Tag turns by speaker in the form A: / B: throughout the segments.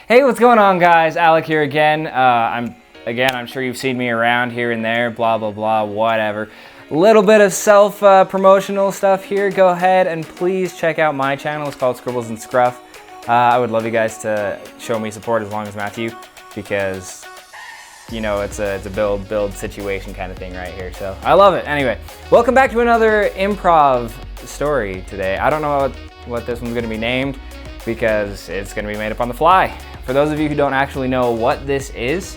A: Hey, what's going on, guys? Alek here again. I'm sure you've seen me around here and there, blah, blah, blah, whatever. Little bit of self-promotional stuff here. Go ahead and please check out my channel. It's called Scribbles and Scruff. I would love you guys to show me support as long as Matthew, because you know it's a build situation kind of thing right here. So I love it. Anyway, welcome back to another improv story today. I don't know what this one's going to be named because it's going to be made up on the fly. For those of you who don't actually know what this is,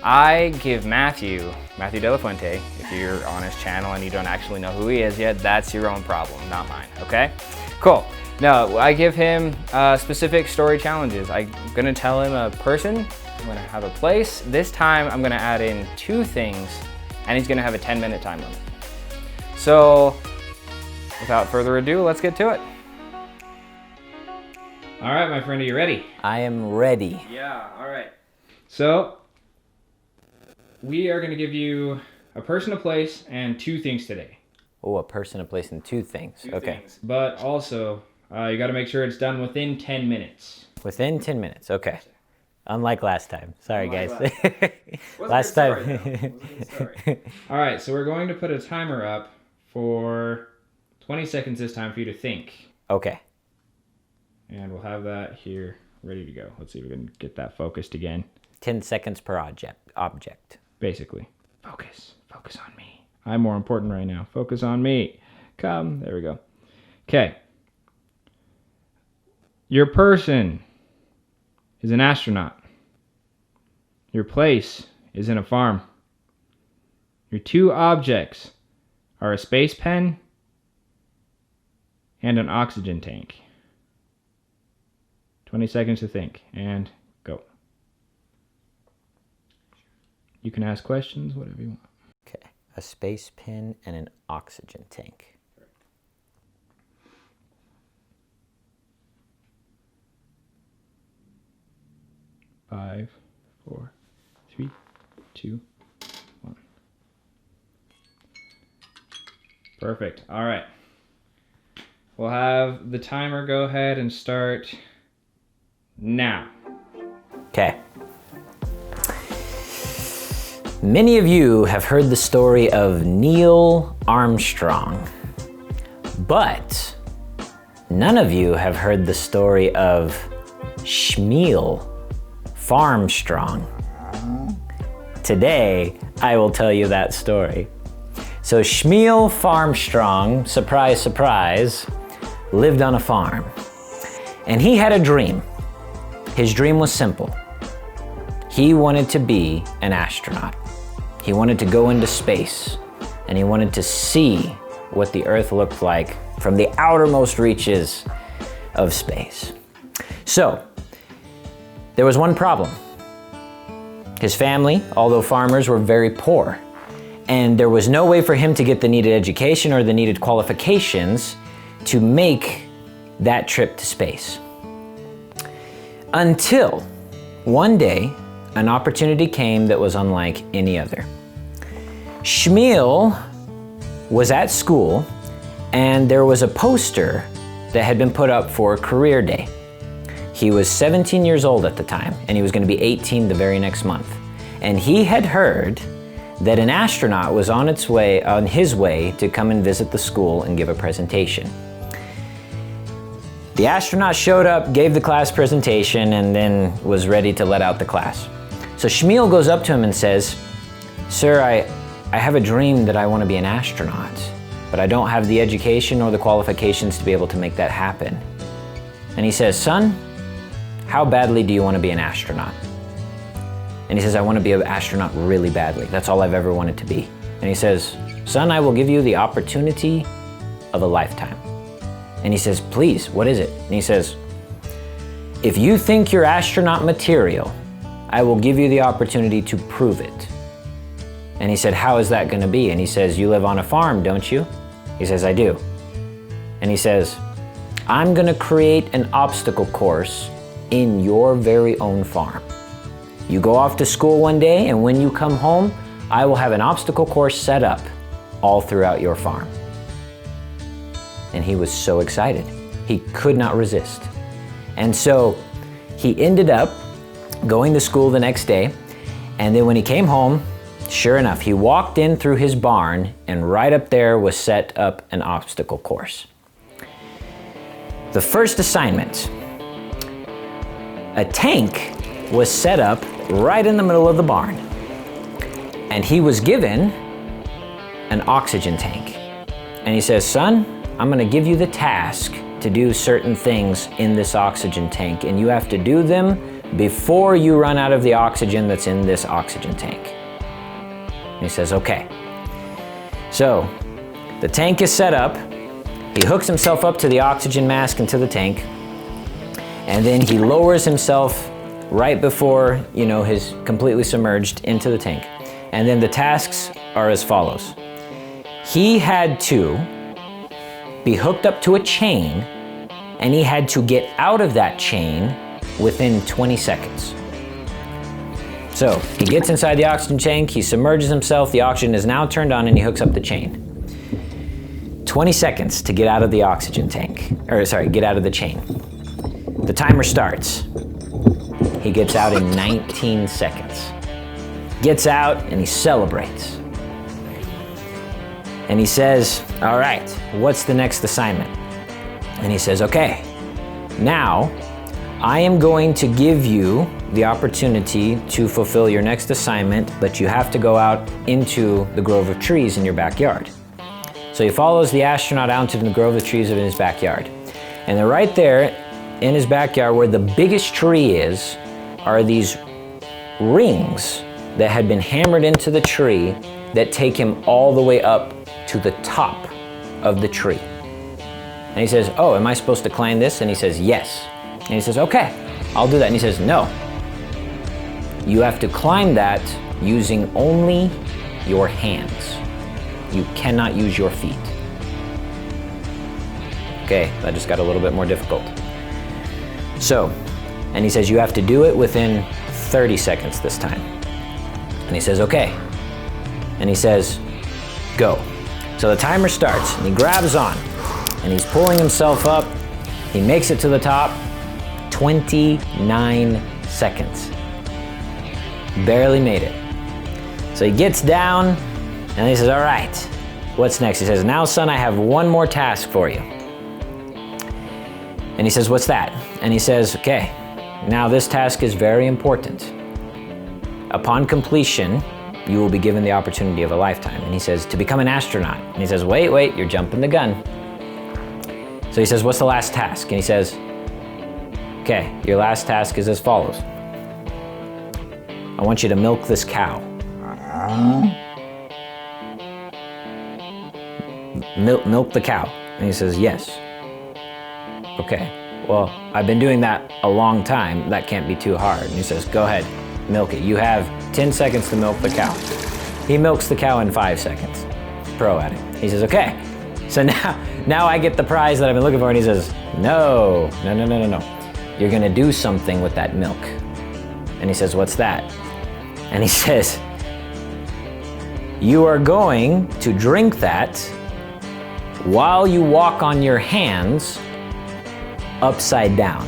A: I give Matthew DelaFuente, if you're on his channel and you don't actually know who he is yet, that's your own problem, not mine, okay? Cool. No, I give him specific story challenges. I'm gonna tell him a person, I'm gonna have a place. This time I'm gonna add in 2 things, and he's gonna have a 10-minute time limit. So, without further ado, let's get to it. All right, my friend, are you ready?
B: I am ready.
A: Yeah, all right. So, we are gonna give you a person, a place, and 2 things today.
B: Oh, a person, a place, and 2 things.
A: Two
B: okay.
A: things. But also, you gotta make sure it's done within 10 minutes.
B: Within 10 minutes, okay. Unlike last time. Sorry, guys.
A: Last time. All right, so we're going to put a timer up for 20 seconds this time for you to think.
B: Okay.
A: And we'll have that here ready to go. Let's see if we can get that focused again.
B: 10 seconds per object.
A: Basically. Focus on me. I'm more important right now. Focus on me. Come, there we go. Okay. Your person is an astronaut. Your place is in a farm. Your 2 objects are a space pen and an oxygen tank. 20 seconds to think, and go. You can ask questions, whatever you want.
B: Okay. A space pen and an oxygen tank.
A: 5, 4, 3, 2, 1. Perfect. All right. We'll have the timer go ahead and start now.
B: Okay. Many of you have heard the story of Neil Armstrong, but none of you have heard the story of Shmuel Farmstrong. Today, I will tell you that story. So Shmuel Farmstrong, surprise, surprise, lived on a farm. And he had a dream. His dream was simple. He wanted to be an astronaut. He wanted to go into space, and he wanted to see what the Earth looked like from the outermost reaches of space. So, there was one problem. His family, although farmers, were very poor, and there was no way for him to get the needed education or the needed qualifications to make that trip to space. Until one day, an opportunity came that was unlike any other. Shmuel was at school, and there was a poster that had been put up for career day. He was 17 years old at the time, and he was going to be 18 the very next month. And he had heard that an astronaut was on his way to come and visit the school and give a presentation. The astronaut showed up, gave the class presentation, and then was ready to let out the class. So Shmuel goes up to him and says, "Sir, I have a dream that I want to be an astronaut, but I don't have the education or the qualifications to be able to make that happen." And he says, "Son, how badly do you want to be an astronaut?" And he says, "I want to be an astronaut really badly. That's all I've ever wanted to be." And he says, "Son, I will give you the opportunity of a lifetime." And he says, "Please, what is it?" And he says, "If you think you're astronaut material, I will give you the opportunity to prove it." And he said, "How is that going to be?" And he says, "You live on a farm, don't you?" He says, "I do." And he says, "I'm going to create an obstacle course in your very own farm. You go off to school one day, and when you come home, I will have an obstacle course set up all throughout your farm." And he was so excited. He could not resist. And so he ended up going to school the next day. And then when he came home, sure enough, he walked in through his barn, and right up there was set up an obstacle course. The first assignment, a tank was set up right in the middle of the barn, and he was given an oxygen tank. And he says, son, I'm gonna give you the task to do certain things in this oxygen tank, and you have to do them before you run out of the oxygen that's in this oxygen tank. And he says, okay. So the tank is set up. He hooks himself up to the oxygen mask into the tank, and then he lowers himself right before, he's completely submerged into the tank. And then the tasks are as follows. He had to be hooked up to a chain, and he had to get out of that chain within 20 seconds. So he gets inside the oxygen tank, he submerges himself, the oxygen is now turned on, and he hooks up the chain. 20 seconds to get out of the oxygen tank, get out of the chain. The timer starts. He gets out in 19 seconds. Gets out and he celebrates. And he says, all right, what's the next assignment? And he says, okay, now I am going to give you the opportunity to fulfill your next assignment, but you have to go out into the grove of trees in your backyard. So he follows the astronaut out into the grove of trees in his backyard. And they're right there in his backyard where the biggest tree is, are these rings that had been hammered into the tree that take him all the way up to the top of the tree. And he says, oh, am I supposed to climb this? And he says, yes. And he says, okay, I'll do that. And he says, no. You have to climb that using only your hands. You cannot use your feet. Okay, that just got a little bit more difficult. So, and he says you have to do it within 30 seconds this time. And he says, okay. And he says, go. So the timer starts, and he grabs on, and he's pulling himself up. He makes it to the top, 29 seconds. Barely made it. So he gets down, and he says, all right, what's next? He says, now son, I have one more task for you. And he says, what's that? And he says, okay, now this task is very important. Upon completion, you will be given the opportunity of a lifetime. And he says, to become an astronaut. And he says, wait, you're jumping the gun. So he says, what's the last task? And he says, okay, your last task is as follows. I want you to milk this cow. Milk the cow. And he says, yes. Okay, well, I've been doing that a long time. That can't be too hard. And he says, go ahead, milk it. You have 10 seconds to milk the cow. He milks the cow in 5 seconds. Pro at it. He says, okay. So now I get the prize that I've been looking for. And he says, no. You're gonna do something with that milk. And he says, what's that? And he says, you are going to drink that while you walk on your hands upside down.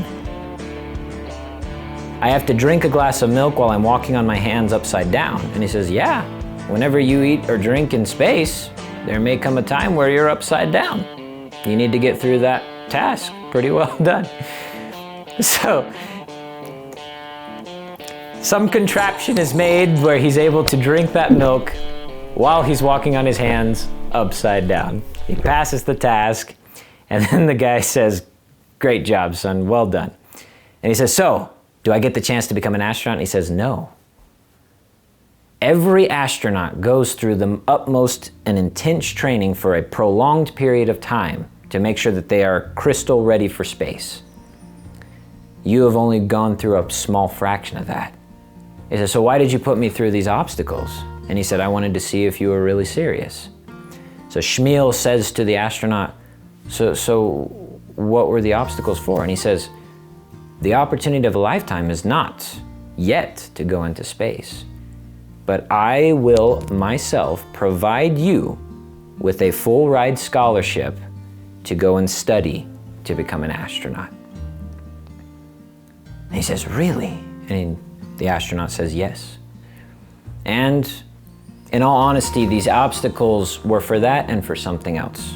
B: I have to drink a glass of milk while I'm walking on my hands upside down. And he says, yeah, whenever you eat or drink in space, there may come a time where you're upside down. You need to get through that task. Pretty well done. So, some contraption is made where he's able to drink that milk while he's walking on his hands upside down. He passes the task, and then the guy says, great job, son, well done. And he says, so, do I get the chance to become an astronaut? And he says, no. Every astronaut goes through the utmost and intense training for a prolonged period of time to make sure that they are crystal ready for space. You have only gone through a small fraction of that. He says, so why did you put me through these obstacles? And he said, I wanted to see if you were really serious. So Shmuel says to the astronaut, so what were the obstacles for? And he says, the opportunity of a lifetime is not yet to go into space, but I will myself provide you with a full ride scholarship to go and study to become an astronaut. And he says, really? And The astronaut says yes. And in all honesty, these obstacles were for that and for something else.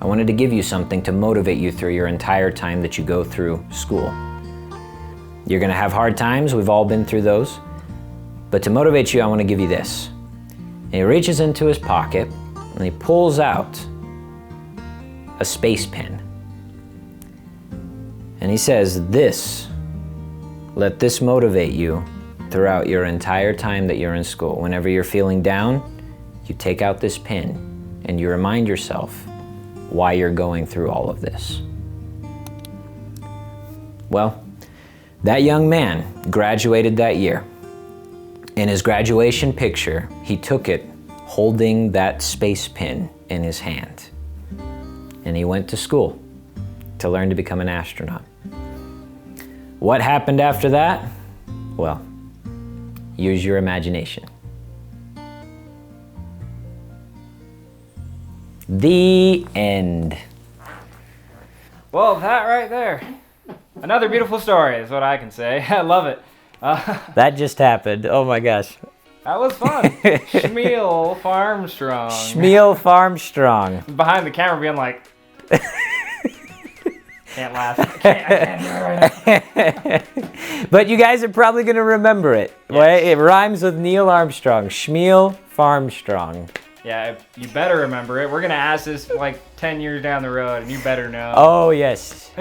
B: I wanted to give you something to motivate you through your entire time that you go through school. You're gonna have hard times, we've all been through those. But to motivate you, I wanna give you this. And he reaches into his pocket and he pulls out a space pen. And he says, let this motivate you throughout your entire time that you're in school. Whenever you're feeling down, you take out this pen and you remind yourself why you're going through all of this. Well, that young man graduated that year. In his graduation picture, he took it holding that space pen in his hand. And he went to school to learn to become an astronaut. What happened after that? Well, use your imagination. The end.
A: Well, that right there. Another beautiful story is what I can say. I love it.
B: That just happened. Oh my gosh.
A: That was fun. Shmuel Farmstrong.
B: Shmuel Farmstrong.
A: Behind the camera being like, can't laugh. I can't do it right now.
B: But you guys are probably going to remember it.
A: Yes.
B: Right? It rhymes with Neil Armstrong. Shmuel Farmstrong.
A: Yeah, you better remember it. We're going to ask this like 10 years down the road, and you better know.
B: Oh, yes.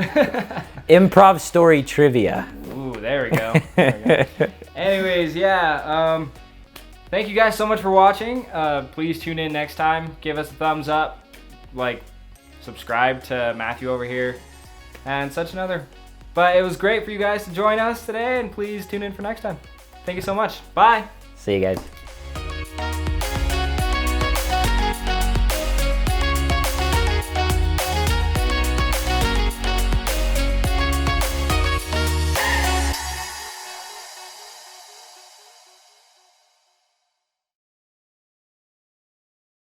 B: Improv story trivia.
A: Ooh, there we go. There we go. Anyways, yeah. Thank you guys so much for watching. Please tune in next time. Give us a thumbs up. Like, subscribe to Matthew over here. And such another. But it was great for you guys to join us today, and please tune in for next time. Thank you so much. Bye.
B: See you guys.